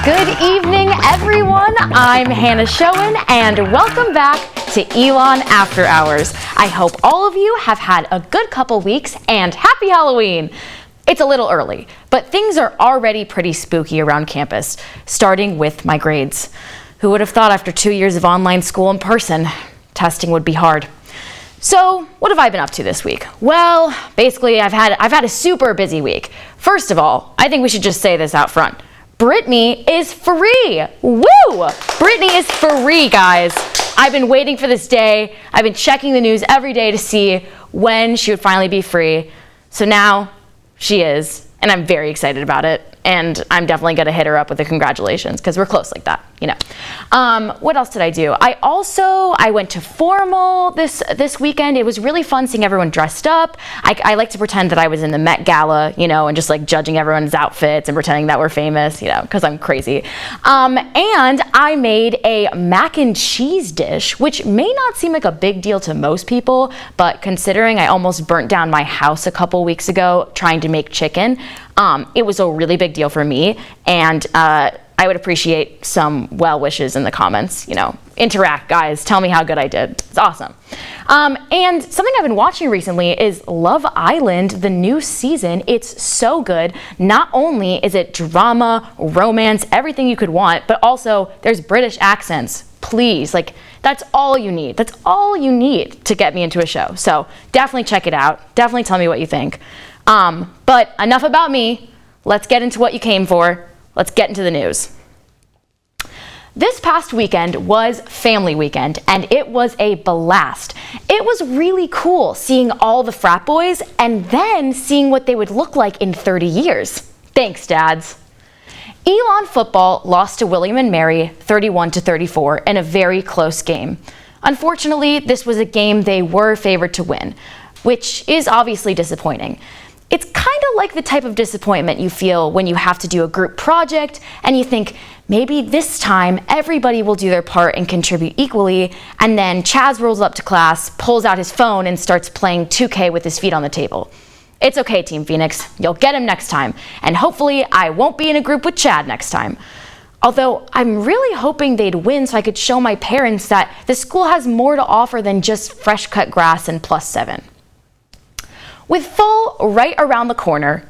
Good evening, everyone. I'm Hannah Schoen, and welcome back to Elon After Hours. I hope all of you have had a good couple weeks, and happy Halloween. It's a little early, but things are already pretty spooky around campus, starting with my grades. Who would have thought after 2 years of online school in person, testing would be hard? So, what have I been up to this week? Well, basically, I've had a super busy week. First of all, I think we should just say this out front. Brittany is free! Woo! Brittany is free, guys. I've been waiting for this day. I've been checking the news every day to see when she would finally be free. So now she is, and I'm very excited about it. And I'm definitely gonna hit her up with a congratulations because we're close like that, you know. What else did I do? I went to formal this weekend. It was really fun seeing everyone dressed up. I like to pretend that I was in the Met Gala, you know, and just like judging everyone's outfits and pretending that we're famous, you know, because I'm crazy. And I made a mac and cheese dish, which may not seem like a big deal to most people, but considering I almost burnt down my house a couple weeks ago trying to make chicken, it was a really big deal for me, and I would appreciate some well wishes in the comments. You know, interact, guys. Tell me how good I did. It's awesome. And something I've been watching recently is Love Island, the new season. It's so good. Not only is it drama, romance, everything you could want, but also there's British accents. Please, like, that's all you need. That's all you need to get me into a show. So definitely check it out. Definitely tell me what you think. But enough about me. Let's get into what you came for. Let's get into the news. This past weekend was family weekend, and it was a blast. It was really cool seeing all the frat boys and then seeing what they would look like in 30 years. Thanks, dads. Elon football lost to William and Mary 31-34 in a very close game. Unfortunately, this was a game they were favored to win, which is obviously disappointing. It's kind of like the type of disappointment you feel when you have to do a group project and you think maybe this time everybody will do their part and contribute equally, and then Chaz rolls up to class, pulls out his phone, and starts playing 2K with his feet on the table. It's okay, Team Phoenix. You'll get him next time, and hopefully I won't be in a group with Chad next time. Although I'm really hoping they'd win so I could show my parents that the school has more to offer than just fresh cut grass and +7. With fall right around the corner,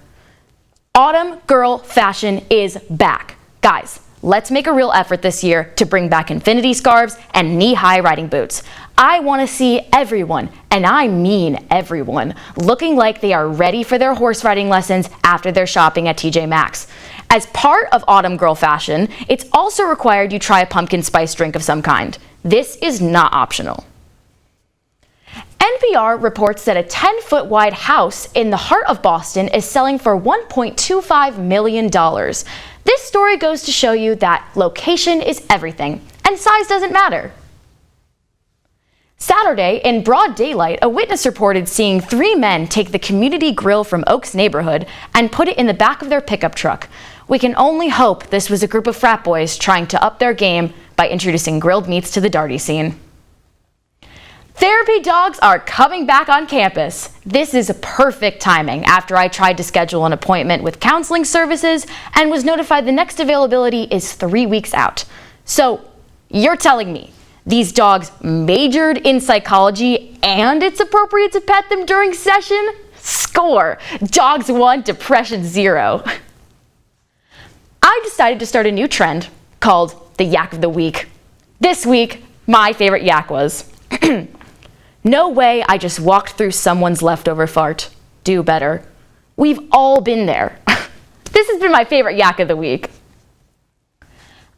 autumn girl fashion is back. Guys, let's make a real effort this year to bring back infinity scarves and knee-high riding boots. I want to see everyone, and I mean everyone, looking like they are ready for their horse riding lessons after their shopping at TJ Maxx. As part of autumn girl fashion, it's also required you try a pumpkin spice drink of some kind. This is not optional. NPR reports that a 10-foot wide house in the heart of Boston is selling for $1.25 million. This story goes to show you that location is everything, and size doesn't matter. Saturday, in broad daylight, a witness reported seeing 3 men take the community grill from Oaks neighborhood and put it in the back of their pickup truck. We can only hope this was a group of frat boys trying to up their game by introducing grilled meats to the darty scene. Therapy dogs are coming back on campus. This is perfect timing after I tried to schedule an appointment with counseling services and was notified the next availability is 3 weeks out. So you're telling me these dogs majored in psychology and it's appropriate to pet them during session? Score! Dogs 1, depression 0. I decided to start a new trend called the Yak of the Week. This week, my favorite yak was, no way I just walked through someone's leftover fart. Do better. We've all been there. This has been my favorite yak of the week.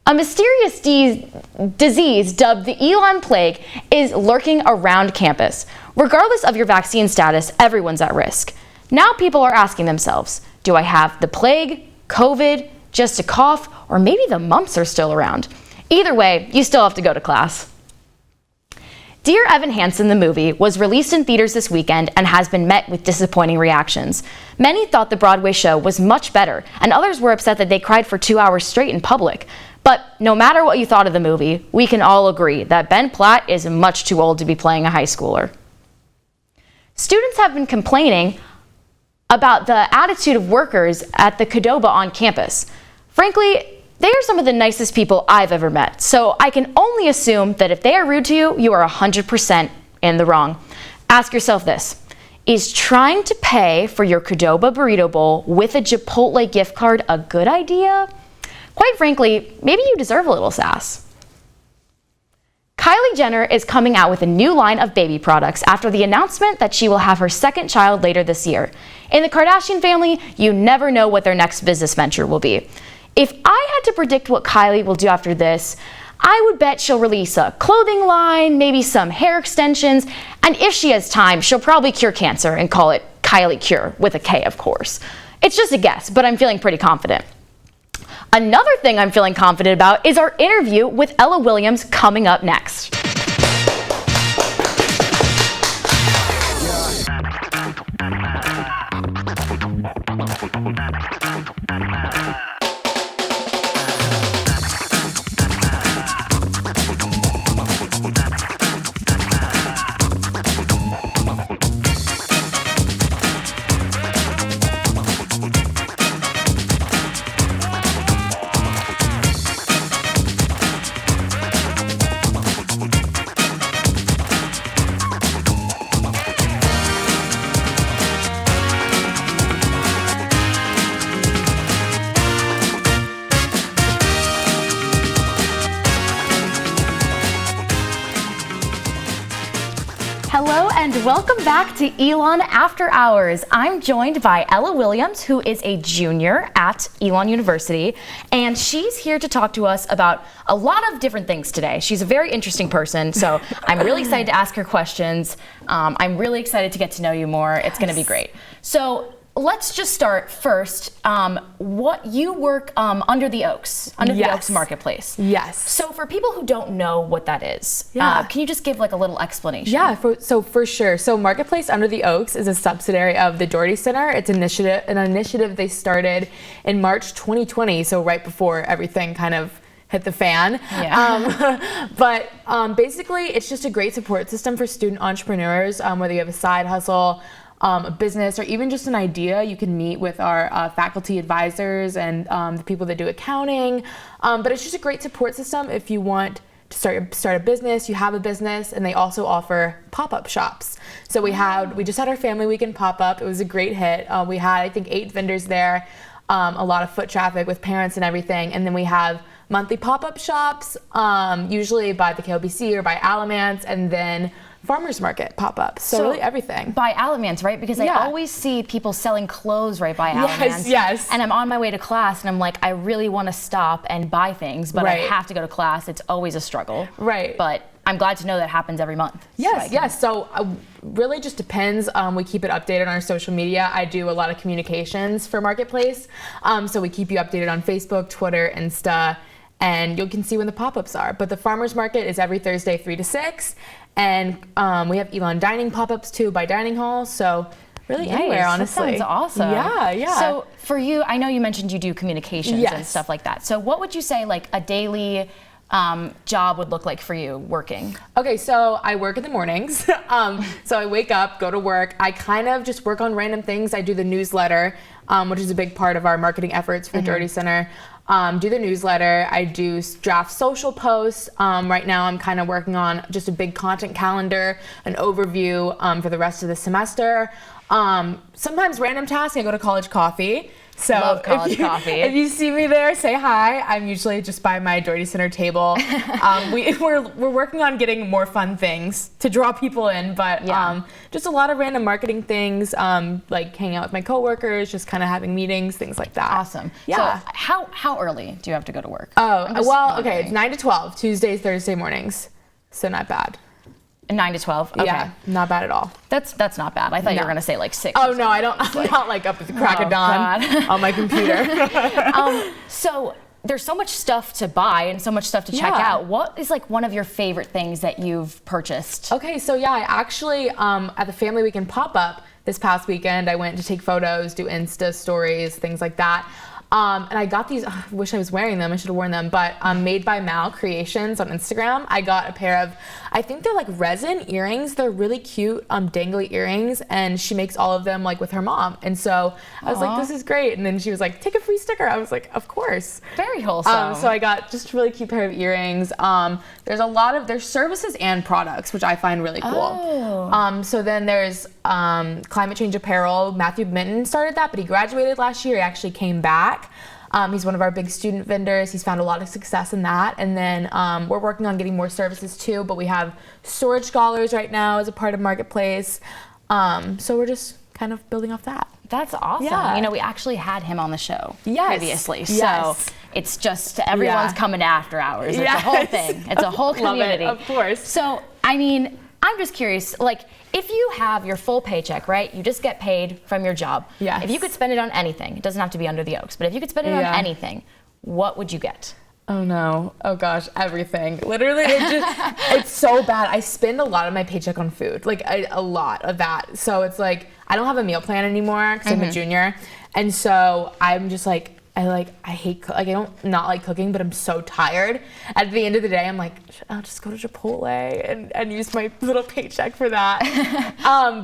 A mysterious disease dubbed the Elon plague is lurking around campus. Regardless of your vaccine status, everyone's at risk. Now people are asking themselves, do I have the plague, COVID, just a cough, or maybe the mumps are still around? Either way, you still have to go to class. Dear Evan Hansen, the movie, was released in theaters this weekend and has been met with disappointing reactions. Many thought the Broadway show was much better, and others were upset that they cried for 2 hours straight in public. But no matter what you thought of the movie, we can all agree that Ben Platt is much too old to be playing a high schooler. Students have been complaining about the attitude of workers at the Qdoba on campus. Frankly, They are some of the nicest people I've ever met, so I can only assume that if they are rude to you, you are 100% in the wrong. Ask yourself this: is trying to pay for your Qdoba burrito bowl with a Chipotle gift card a good idea? Quite frankly, maybe you deserve a little sass. Kylie Jenner is coming out with a new line of baby products after the announcement that she will have her second child later this year. In the Kardashian family, you never know what their next business venture will be. If I had to predict what Kylie will do after this, I would bet she'll release a clothing line, maybe some hair extensions, and if she has time, she'll probably cure cancer and call it Kylie Cure, with a K, of course. It's just a guess, but I'm feeling pretty confident. Another thing I'm feeling confident about is our interview with Ella Williams coming up next. Hello and welcome back to Elon After Hours. I'm joined by Ella Williams, who is a junior at Elon University, and she's here to talk to us about a lot of different things today. She's a very interesting person, so I'm really excited to ask her questions. I'm really excited to get to know you more. It's going to be great. So let's just start first. What you work under the Oaks Marketplace. Yes. So for people who don't know what that is, can you just give like a little explanation? Yeah, for sure. So Marketplace Under the Oaks is a subsidiary of the Doherty Center. It's an initiative they started in March 2020, so right before everything kind of hit the fan. Yeah. But basically, it's just a great support system for student entrepreneurs, whether you have a side hustle, a business, or even just an idea. You can meet with our faculty advisors and the people that do accounting. But it's just a great support system if you want to start a business, you have a business, and they also offer pop-up shops. So we just had our family weekend pop-up. It was a great hit. We had, I think, 8 vendors there, a lot of foot traffic with parents and everything. And then we have monthly pop-up shops, usually by the KLBC or by Alamance, and then farmers market pop-up. So really everything. By Alamance, right? Because I always see people selling clothes right by Alamance. Yes. And I'm on my way to class and I'm like, I really want to stop and buy things, but I have to go to class. It's always a struggle. Right. But I'm glad to know that happens every month. Yes. So really just depends. We keep it updated on our social media. I do a lot of communications for Marketplace. So we keep you updated on Facebook, Twitter, Insta, and you can see when the pop-ups are. But the farmers market is every Thursday, 3 to 6. And we have Elon dining pop-ups too by Dining Hall. So really anywhere, honestly. That sounds awesome. Yeah. So for you, I know you mentioned you do communications and stuff like that. So what would you say like a daily job would look like for you working? Okay, so I work in the mornings. So I wake up, go to work. I kind of just work on random things. I do the newsletter, which is a big part of our marketing efforts for Doherty Center. Do the newsletter. I do draft social posts. Right now I'm kind of working on just a big content calendar, an overview for the rest of the semester. Sometimes random tasks. I go to college coffee. So love college coffee. If you see me there, say hi. I'm usually just by my Doherty Center table. We're working on getting more fun things to draw people in, but just a lot of random marketing things, like hanging out with my coworkers, just kind of having meetings, things like that. Awesome. Yeah. So how early do you have to go to work? Okay, it's 9 to 12, Tuesdays, Thursday mornings. So not bad. 9 to 12? Okay. Yeah, not bad at all. That's not bad. I thought you were going to say like 6. Oh, no, I'm not like up at the crack of dawn on my computer. So there's so much stuff to buy and so much stuff to check out. What is like one of your favorite things that you've purchased? Okay, so I actually, at the Family Weekend pop-up this past weekend, I went to take photos, do Insta stories, things like that. And I got these, I wish I was wearing them, I should have worn them, but Made by Mal Creations on Instagram. I got a pair of, I think they're like resin earrings. They're really cute, dangly earrings, and she makes all of them like with her mom. And so I was like, this is great. And then she was like, take a free sticker. I was like, of course. Very wholesome. So I got just a really cute pair of earrings. There's services and products, which I find really cool. So then there's Climate Change Apparel. Matthew Minton started that, but he graduated last year. He actually came back. He's one of our big student vendors. He's found a lot of success in that. And then we're working on getting more services too, but we have storage scholars right now as a part of Marketplace. So we're just kind of building off that. That's awesome. Yeah. You know, we actually had him on the show previously. Yes. So it's just everyone's coming to After Hours. It's a whole thing. It's a whole community. Love it, of course. So, I mean, I'm just curious, like, if you have your full paycheck, right? You just get paid from your job. Yes. If you could spend it on anything, it doesn't have to be under the Oaks, but if you could spend it on anything, what would you get? Oh no. Oh gosh, everything. Literally, it's so bad. I spend a lot of my paycheck on food, like a lot of that. So it's like, I don't have a meal plan anymore because I'm a junior. And so I'm just like, I hate, I don't not like cooking, but I'm so tired. At the end of the day, I'm like, I'll just go to Chipotle and use my little paycheck for that.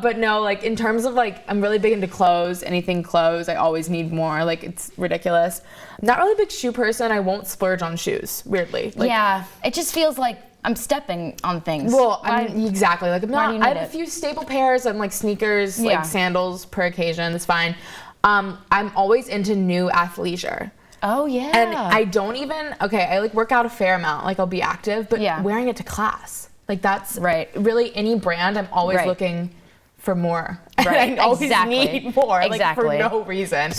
But no, like in terms of like, I'm really big into clothes, anything clothes, I always need more. Like it's ridiculous. I'm not really a big shoe person. I won't splurge on shoes, weirdly. Like, yeah, it just feels like I'm stepping on things. Well, exactly. Like I'm not, I have a few staple pairs and like sneakers, like sandals per occasion. That's fine. I'm always into new athleisure. Oh yeah. And I don't even, I like work out a fair amount, like I'll be active, but wearing it to class, like that's really any brand, I'm always looking for more. Right. I always need more, like for no reason.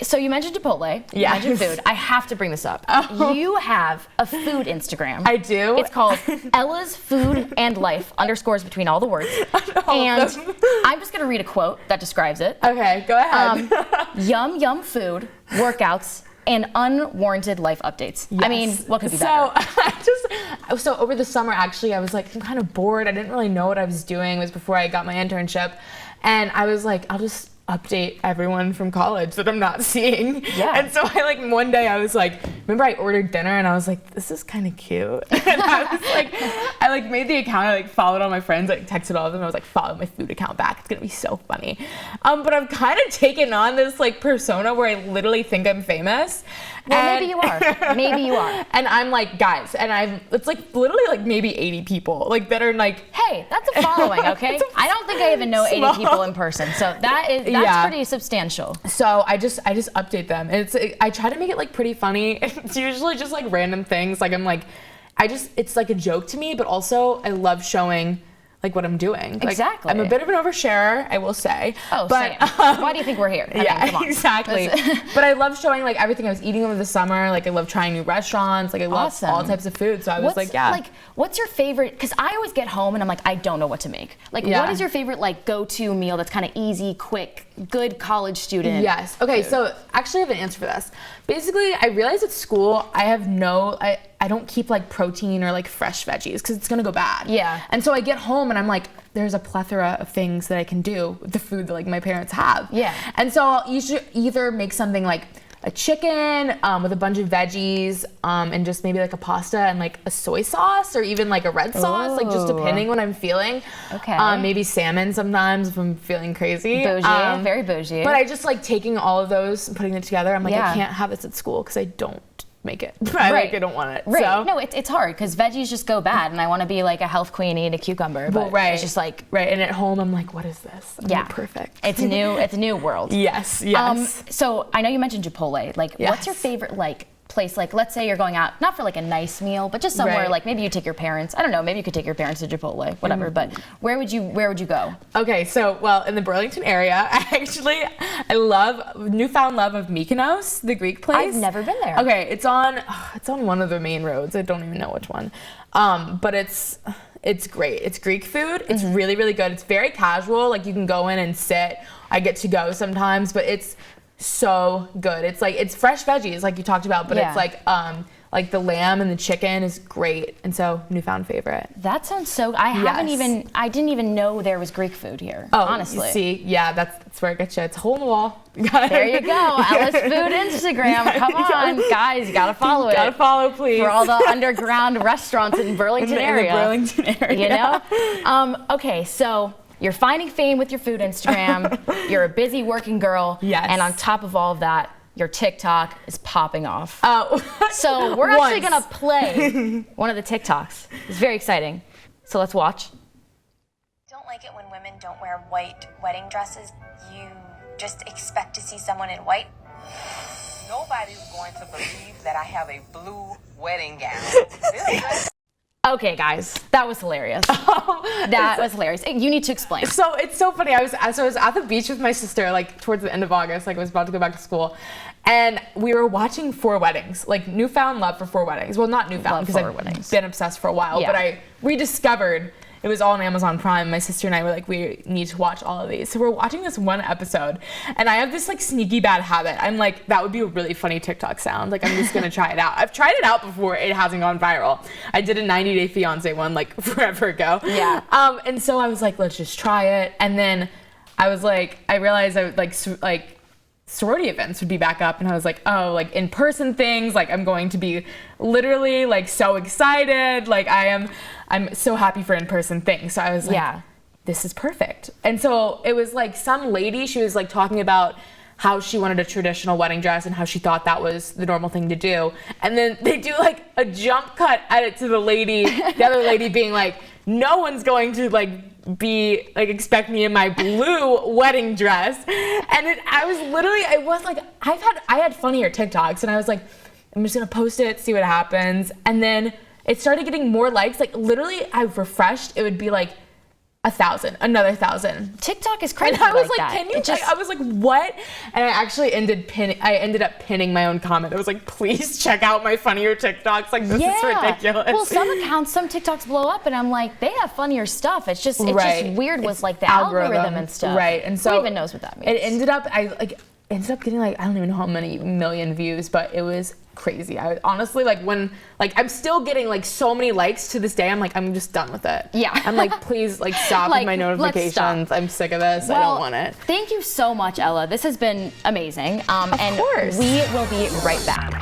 So you mentioned Chipotle, you mentioned food. I have to bring this up. You have a food Instagram. I do. It's called Ella's Food and Life, underscores between all the words. And I'm just gonna read a quote that describes it. Okay, go ahead. Yum, yum food, workouts, and unwarranted life updates. Yes. I mean, what could be better? So over the summer, actually, I was like, I'm kind of bored. I didn't really know what I was doing. It was before I got my internship. And I was like, I'll just update everyone from college that I'm not seeing. Yeah. And so I like one day I was like, remember I ordered dinner and I was like, this is kind of cute. And I was like, I like made the account, I like followed all my friends, like texted all of them. I was like, follow my food account back. It's gonna be so funny. But I've kind of taken on this like persona where I literally think I'm famous. Well, maybe you are. Maybe you are. And I'm like, guys, and it's like literally like maybe 80 people like that are like, hey, that's a following, okay? I don't think I even know 80 people in person. So that's pretty substantial. So I just update them. And I try to make it like pretty funny. It's usually just like random things. Like I'm like, it's like a joke to me, but also I love showing like what I'm doing. Like, exactly. I'm a bit of an oversharer, I will say. Oh, but why do you think we're here? I mean, exactly. But I love showing like everything I was eating over the summer. Like I love trying new restaurants. Like I love all types of food. So I was like, yeah. Like, what's your favorite? Because I always get home and I'm like, I don't know what to make. Like, what is your favorite like go-to meal that's kind of easy, quick, good college student? Yes. Okay. Food? So actually, I have an answer for this. Basically, I realized at school I have I don't keep like protein or like fresh veggies because it's gonna go bad. Yeah. And so I get home and I'm like, there's a plethora of things that I can do with the food that like my parents have. Yeah. And so I'll either make something like a chicken with a bunch of veggies and just maybe like a pasta and like a soy sauce or even like a red sauce, like just depending what I'm feeling. Okay. Maybe salmon sometimes if I'm feeling crazy. Bougie, very bougie. But I just like taking all of those and putting it together. I'm like, I can't have this at school because I don't make it. I don't want it. Right. So. No, it's hard because veggies just go bad, and I want to be like a health queen eating a cucumber. But it's just like And at home, I'm like, what is this? I'm like, perfect. It's new. It's a new world. Yes. So I know you mentioned Chipotle. Like, what's your favorite like place? Like, let's say you're going out, not for like a nice meal, but just somewhere like maybe you take your parents. I don't know. Maybe you could take your parents to Chipotle, whatever. But where would you go? Okay, so in the Burlington area, I love newfound love of Mykonos, the Greek place. I've never been there. Okay, it's on one of the main roads. I don't even know which one, but it's great. It's Greek food. It's really, really good. It's very casual. Like you can go in and sit. I get to go sometimes, but it's so good. It's like it's fresh veggies like you talked about, but it's like like the lamb and the chicken is great, and so newfound favorite. That sounds so. I didn't even know there was Greek food here. Oh, honestly. You see, yeah, that's where it gets you. It's a hole in the wall. There you go, Ella's Food Instagram. Come on, guys, you gotta follow it. Gotta follow, please. For all the underground restaurants in Burlington area. In the Burlington area. You know. Okay, so you're finding fame with your food Instagram. You're a busy working girl. Yes. And on top of all of that, your TikTok is popping off. Oh. So we're actually gonna play one of the TikToks. It's very exciting. So let's watch. Don't like it when women don't wear white wedding dresses. You just expect to see someone in white. Nobody's going to believe that I have a blue wedding gown. This dress. Okay, guys, that was hilarious. That was hilarious. You need to explain. So it's so funny. I was at the beach with my sister, like towards the end of August, like I was about to go back to school, and we were watching Four Weddings, like newfound love for Four Weddings. Well, not newfound because I've been obsessed for a while, but I rediscovered. It was all on Amazon Prime. My sister and I were like, we need to watch all of these. So we're watching this one episode, and I have this like sneaky bad habit. I'm like, that would be a really funny TikTok sound. Like, I'm just gonna try it out. I've tried it out before. It hasn't gone viral. I did a 90 Day Fiance one like forever ago. Yeah. And so I was like, let's just try it. And then I was like, I realized I would like sorority events would be back up, and I was like, oh, like in-person things, like I'm going to be literally like so excited, like I'm so happy for in-person things. So I was like, yeah, this is perfect. And so it was like some lady, she was like talking about how she wanted a traditional wedding dress and how she thought that was the normal thing to do, and then they do like a jump cut edit to the other lady being like, no one's going to like expect me in my blue wedding dress. And I had funnier TikToks, and I was like, I'm just gonna post it, see what happens. And then it started getting more likes. Like literally, I refreshed, it would be like 1,000, another 1,000. TikTok is crazy. And I was like like, that. can you? I was like, what? And I actually ended up pinning my own comment. I was like, please check out my funnier TikToks. Like, this is ridiculous. Well, some TikToks blow up, and I'm like, they have funnier stuff. It's just weird with like the algorithm and stuff. Right. And so who even knows what that means? It ended up getting like, I don't even know how many million views, but it was crazy. I honestly I'm still getting like so many likes to this day. I'm like, I'm just done with it. Yeah. I'm like, please like stop with my notifications. I'm sick of this. I don't want it. Thank you so much, Ella. This has been amazing. Of course. We will be right back.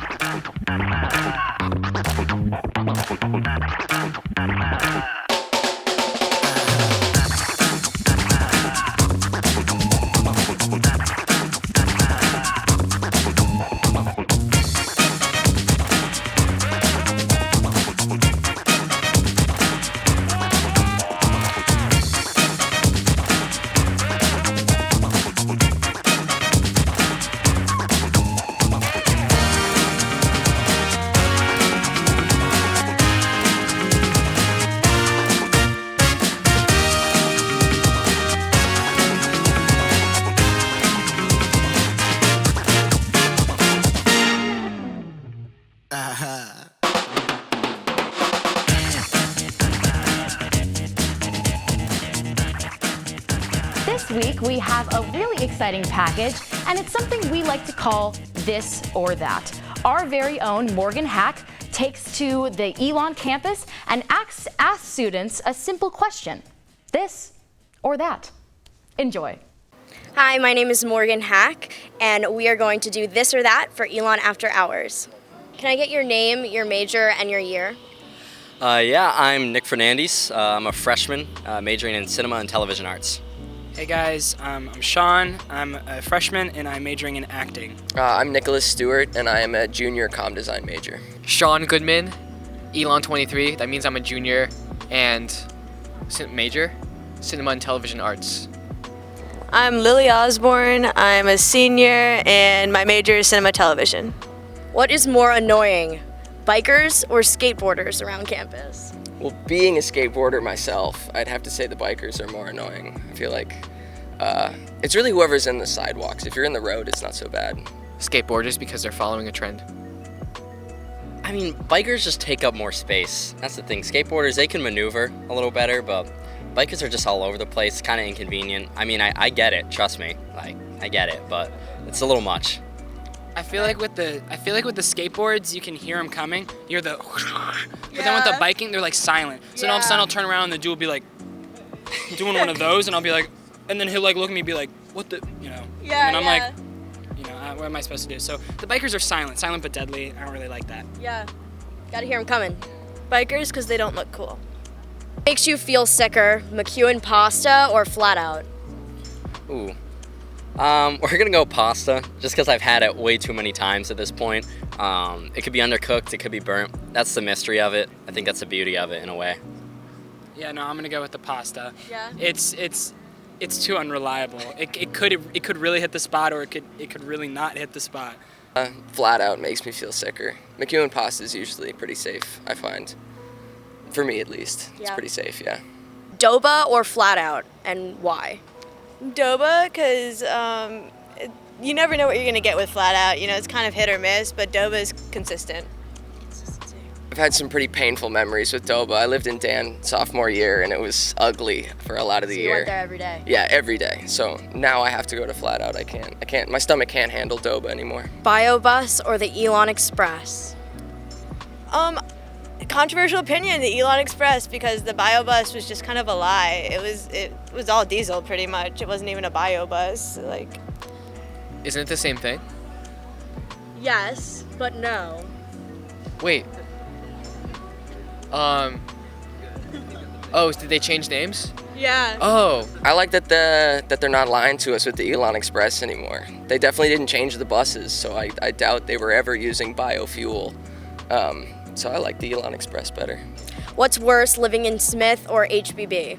This week we have a really exciting package, and it's something we like to call This or That. Our very own Morgan Hack takes to the Elon campus and asks students a simple question: this or that. Enjoy. Hi, my name is Morgan Hack, and we are going to do this or that for Elon After Hours. Can I get your name, your major, and your year? Yeah, I'm Nick Fernandez. I'm a freshman majoring in cinema and television arts. Hey guys, I'm Sean. I'm a freshman and I'm majoring in acting. I'm Nicholas Stewart and I am a junior comm design major. Sean Goodman, Elon 23. That means I'm a junior and major, cinema and television arts. I'm Lily Osborne. I'm a senior and my major is cinema television. What is more annoying, bikers or skateboarders around campus? Well, being a skateboarder myself, I'd have to say the bikers are more annoying. I feel like it's really whoever's in the sidewalks. If you're in the road, it's not so bad. Skateboarders because they're following a trend. I mean, bikers just take up more space. That's the thing. Skateboarders, they can maneuver a little better, but bikers are just all over the place, kind of inconvenient. I mean, I get it, trust me. Like, I get it, but it's a little much. I feel like with the skateboards, you can hear them coming. You hear the, but then with the biking, they're like silent. So then all of a sudden I'll turn around and the dude will be like doing one of those, and I'll be like, and then he'll like look at me and be like, what the, you know? Yeah. And I'm like, you know, what am I supposed to do? So the bikers are silent but deadly. I don't really like that. Yeah. Gotta hear them coming. Bikers, because they don't look cool. Makes you feel sicker, McEwen pasta or flat out? Ooh. We're gonna go pasta, just because I've had it way too many times at this point. It could be undercooked, it could be burnt. That's the mystery of it. I think that's the beauty of it in a way. Yeah, no, I'm gonna go with the pasta. Yeah. It's too unreliable. It could really hit the spot, or it could really not hit the spot. Flat out makes me feel sicker. McEwen pasta is usually pretty safe, I find. For me, at least. It's pretty safe, yeah. Doba or flat out, and why? Doba, because you never know what you're going to get with flat out. You know, it's kind of hit or miss, but Doba is consistent. I've had some pretty painful memories with Doba. I lived in Dan sophomore year, and it was ugly for a lot of the So year. you went there every day? Yeah, every day. So now I have to go to flat out. I can't. My stomach can't handle Doba anymore. BioBus or the Elon Express? Controversial opinion, the Elon Express, because the BioBus was just kind of a lie. It was all diesel pretty much. It wasn't even a BioBus. Like, Isn't it the same thing? Yes, but no. Wait. Oh, did they change names? Yeah. Oh. I like that they're not lying to us with the Elon Express anymore. They definitely didn't change the buses, so I doubt they were ever using biofuel. So I like the Elon Express better. What's worse, living in Smith or HBB?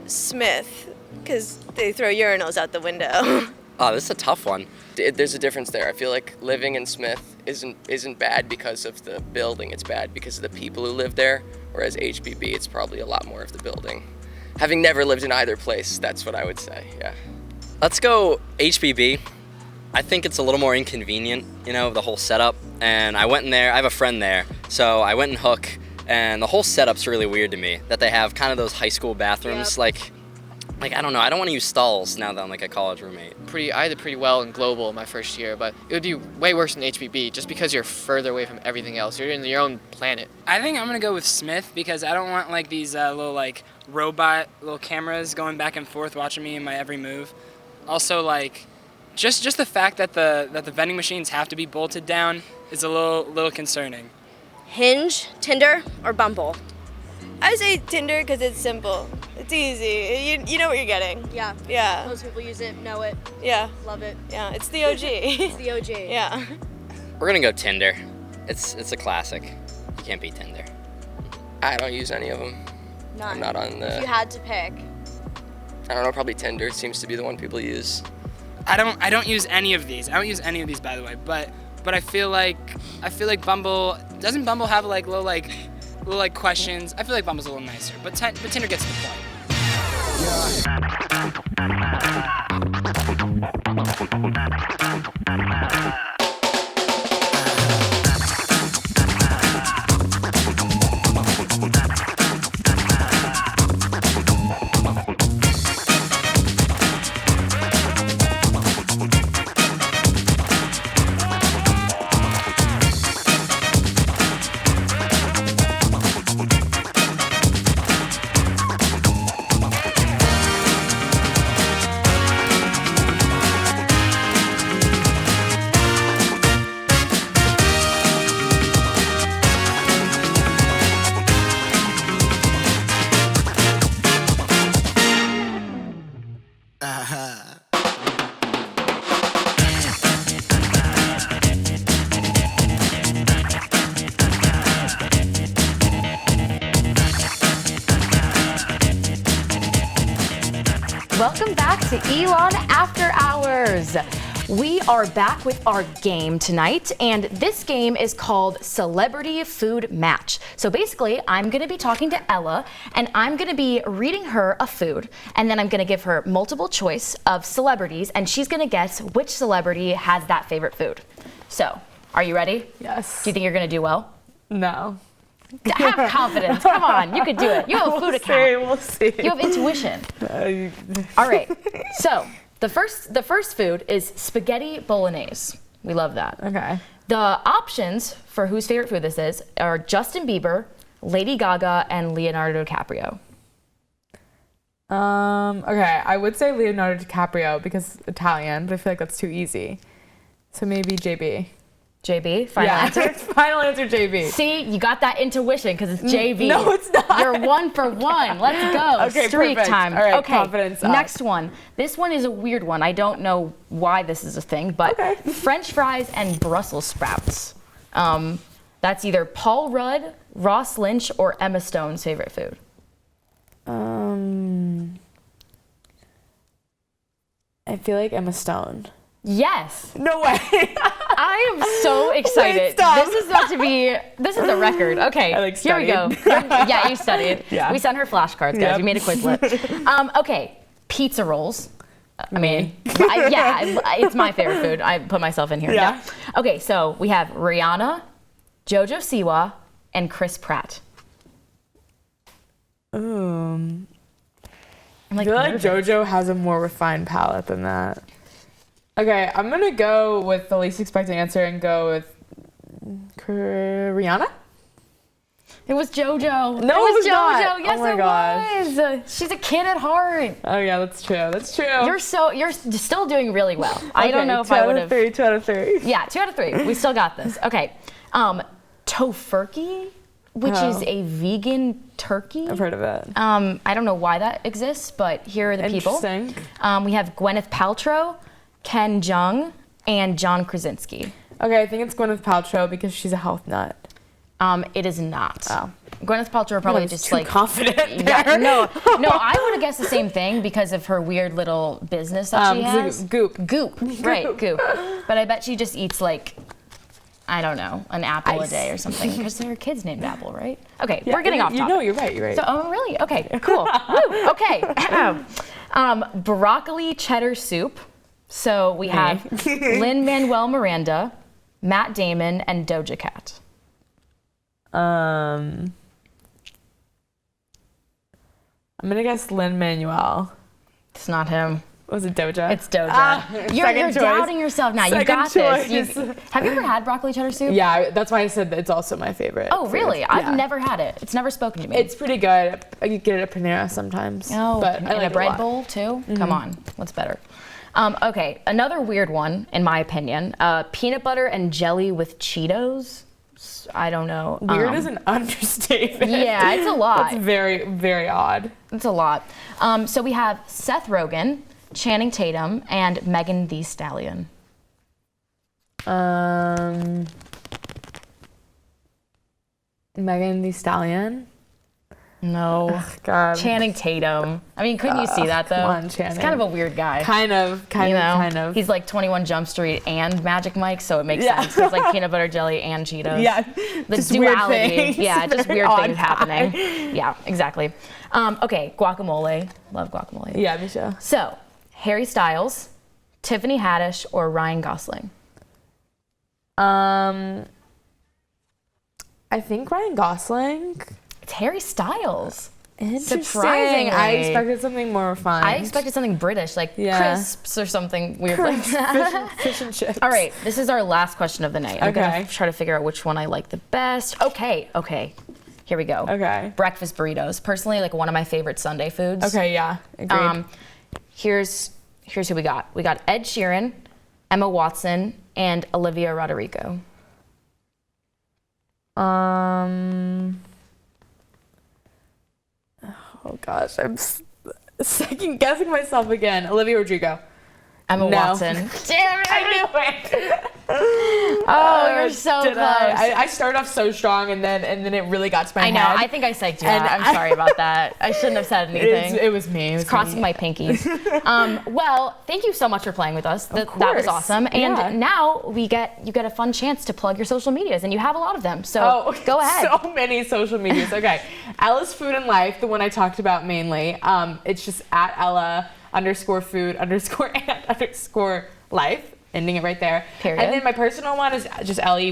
Smith, because they throw urinals out the window. Oh, this is a tough one. There's a difference there. I feel like living in Smith isn't bad because of the building. It's bad because of the people who live there. Whereas HBB, it's probably a lot more of the building. Having never lived in either place, that's what I would say. Yeah. Let's go HBB. I think it's a little more inconvenient, you know, the whole setup. And I went in there, I have a friend there, so I went in Hook, and the whole setup's really weird to me, that they have kind of those high school bathrooms, like I don't know, I don't want to use stalls now that I'm like a college roommate. I did pretty well in Global my first year, but it would be way worse than HBB just because you're further away from everything else. You're in your own planet. I think I'm gonna go with Smith because I don't want like these little like robot little cameras going back and forth watching me in my every move. Also, like just the fact that the vending machines have to be bolted down is a little concerning. Hinge, Tinder, or Bumble? I say Tinder because it's simple. It's easy. You know what you're getting. Yeah. Yeah. Most people use it, know it, Yeah. love it. Yeah. It's the OG. It's the OG. Yeah. We're gonna go Tinder. It's a classic. You can't beat Tinder. I don't use any of them. None. I'm not on If you had to pick. I don't know, probably Tinder. It seems to be the one people use. I don't use any of these. I don't use any of these, by the way. But I feel like Bumble doesn't Bumble have like little questions. I feel like Bumble's a little nicer, but Tinder gets the point. Welcome back to Elon After Hours. We are back with our game tonight, and this game is called Celebrity Food Match. So basically, I'm gonna be talking to Ella, and I'm gonna be reading her a food, and then I'm gonna give her multiple choice of celebrities, and she's gonna guess which celebrity has that favorite food. So, are you ready? Yes. Do you think you're gonna do well? No. Have confidence, come on, you could do it. You have a food account. We'll see. You have intuition. All right, so the first food is spaghetti bolognese. We love that. Okay. The options for whose favorite food this is are Justin Bieber, Lady Gaga, and Leonardo DiCaprio. Okay, I would say Leonardo DiCaprio because Italian, but I feel like that's too easy. So maybe JB. JB, final answer? Final answer, JB. See, you got that intuition because it's JB. No, it's not. You're 1 for 1. Let's go. Okay, Streak perfect. time. All right, okay, confidence up. next one. This one is a weird one. I don't know why this is a thing, but French fries and Brussels sprouts. That's either Paul Rudd, Ross Lynch, or Emma Stone's favorite food. I feel like Emma Stone. Yes. No way. I am so excited. Wait, stop. This is a record. Okay, here we go. Yeah, you studied. Yeah. We sent her flashcards, guys. Yep. We made a Quizlet. Okay, pizza rolls. I mean, it's my favorite food. I put myself in here. Yeah. Okay, so we have Rihanna, Jojo Siwa, and Chris Pratt. I I'm feel like nervous. JoJo has a more refined palate than that. Okay, I'm gonna go with the least expected answer and go with Rihanna. It was JoJo. No, it was JoJo. not. Yes, Oh my it gosh. was. She's a kid at heart. Oh yeah, that's true. That's true. You're still doing really well. I don't know if I would have. 2 out of 3. Yeah, 2 out of 3. We still got this. Okay. Tofurkey, which is a vegan turkey. I've heard of it. I don't know why that exists, but here are the people. Interesting. We have Gwyneth Paltrow, Ken Jeong, and John Krasinski. Okay, I think it's Gwyneth Paltrow because she's a health nut. It is not. Oh. Gwyneth Paltrow probably just too like confident Yeah, there. no, I would have guessed the same thing because of her weird little business that she has. Goop. Right, Goop. But I bet she just eats like, I don't know, an apple a day or something because there are kids named Apple, right? Okay, we're getting off topic. No, you're right. So, oh, really? Okay, cool. Woo, okay. Broccoli cheddar soup. So we have Lin-Manuel Miranda, Matt Damon, and Doja Cat. I'm gonna guess Lin-Manuel. It's not him. Was it Doja? It's Doja. You're doubting yourself now. You got this. Have you ever had broccoli cheddar soup? Yeah, that's why I said that it's also my favorite. Oh, really? food. I've Yeah. never had it. It's never spoken to me. It's pretty good. I could get it at Panera sometimes. Oh, but in I like a it bread lot. bowl too? Come on, what's better? Okay, another weird one, in my opinion. Peanut butter and jelly with Cheetos. I don't know. Weird is an understatement. Yeah, it's a lot. It's very, very odd. It's a lot. So we have Seth Rogen, Channing Tatum, and Megan Thee Stallion. Megan Thee Stallion. No. Ugh, God. Channing Tatum. I mean, couldn't you see that though? Come on, Channing. He's kind of a weird guy. Kind of. He's like 21 Jump Street and Magic Mike, so it makes sense. It's like peanut butter jelly and Cheetos. Yeah. The just duality. Weird things. Yeah, just Very weird odd things guy. happening. Yeah, exactly. Okay, guacamole. Love guacamole. Yeah, me too. So, Harry Styles, Tiffany Haddish, or Ryan Gosling? I think Ryan Gosling. It's Harry Styles. Interesting. Surprisingly. I expected something more refined. I expected something British, like crisps or something weird like that. Fish and chips. All right, this is our last question of the night. I'm Okay. gonna try to figure out which one I like the best. Okay. Here we go. Okay. Breakfast burritos. Personally, like one of my favorite Sunday foods. Okay, yeah. Agreed. Here's who we got. We got Ed Sheeran, Emma Watson, and Olivia Rodrigo. Oh gosh, I'm second guessing myself again. Olivia Rodrigo. Emma No. Watson. Damn it, I knew it. Oh, you're so Did close. I started off so strong and then it really got to my I know. head. I think I psyched you And out. I'm sorry about that. I shouldn't have said anything. It was me. It was Crossing me. my pinkies. Well, thank you so much for playing with us. That was course. awesome. And Yeah. now you get a fun chance to plug your social medias, and you have a lot of them. So go ahead. So many social medias. Okay. Ella's Food and Life, the one I talked about mainly. It's just at Ella_food_and_life. Ending it right there. Period. And then my personal one is just L.E.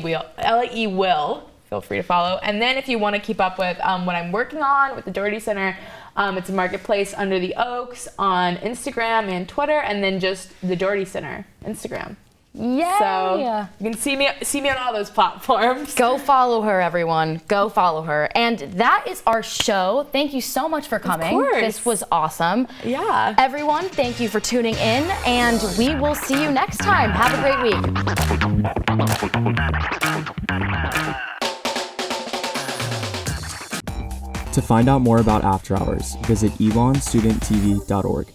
Will. Feel free to follow. And then if you want to keep up with what I'm working on with the Doherty Center, it's a marketplace under the Oaks on Instagram and Twitter, and then just the Doherty Center Instagram. Yay! So you can see me on all those platforms. Go follow her, everyone. Go follow her. And that is our show. Thank you so much for coming. Of course. This was awesome. Yeah. Everyone, thank you for tuning in, and we will see you next time. Have a great week. To find out more about After Hours, visit elonstudenttv.org.